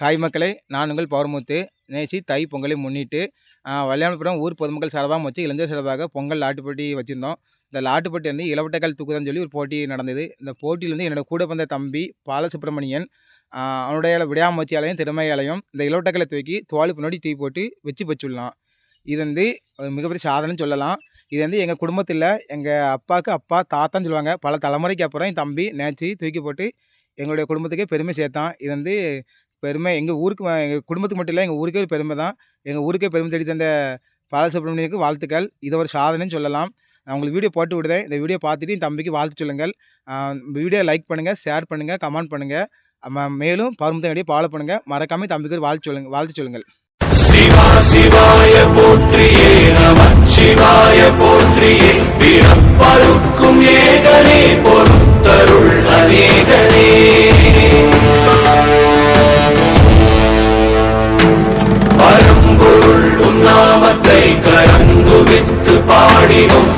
Hi மக்களே, நான் உங்கள் பவர்முத்து. நேற்று தை பொங்கலை முன்னிட்டு வல்லியாமபுரம் ஊர் பொதுமக்கள் சார்பாக வச்சு இளைஞர் சார்பாக பொங்கல் லாட்டுப்போட்டி வச்சுருந்தோம். இந்த லாட்டுப்போட்டி வந்து இளவட்டக்கால் தூக்குதான்னு சொல்லி ஒரு போட்டி நடந்தது. இந்த போட்டியிலேருந்து என்னோட கூட பிறந்த தம்பி பாலசுப்ரமணியன் அவனுடைய விடாமுயற்சியாலையும் திறமையாலையும் இந்த இளவட்டக்காலை தூக்கி தோல் பின்னாடி தூக்கி போட்டு வச்சு வச்சுடலாம். இது வந்து ஒரு மிகப்பெரிய சாதனைன்னு சொல்லலாம். இது வந்து எங்கள் குடும்பத்தில் எங்கள் அப்பாவுக்கு அப்பா தாத்தான்னு சொல்லுவாங்க. பல தலைமுறைக்கு அப்புறம் என் தம்பி நேற்று தூக்கி போட்டு எங்களுடைய குடும்பத்துக்கே பெருமை சேர்த்தான். இது வந்து பெருமை எங்கள் ஊருக்கு எங்கள் குடும்பத்துக்கு மட்டும் இல்லை, எங்கள் ஊருக்கே ஒரு பெருமை தான். எங்கள் ஊருக்கே பெருமை தேடி தந்த பாலசுப்ரமணியனுக்கு வாழ்த்துக்கள். இதை ஒரு சாதனைன்னு சொல்லலாம். நான் உங்களுக்கு வீடியோ போட்டு விடுதேன். இந்த வீடியோ பார்த்துட்டு என் தம்பிக்கு வாழ்த்து சொல்லுங்கள். வீடியோ லைக் பண்ணுங்கள், ஷேர் பண்ணுங்கள், கமெண்ட் பண்ணுங்கள். மேலும் பவர்முத்து வீடியோ ஃபாலோ பண்ணுங்கள். மறக்காமல் தம்பிக்கு ஒரு வாழ்த்து சொல்லுங்கள். சிவா சிவாய போற்றியே, நமச்சிவாய போற்றியே, பிறப்பருக்கும் ஏகனே, பொறுத்தருள் அநேகனே. பரம்பொருள் உன்னாமத்தை கரங்குவித்து பாடினோம்,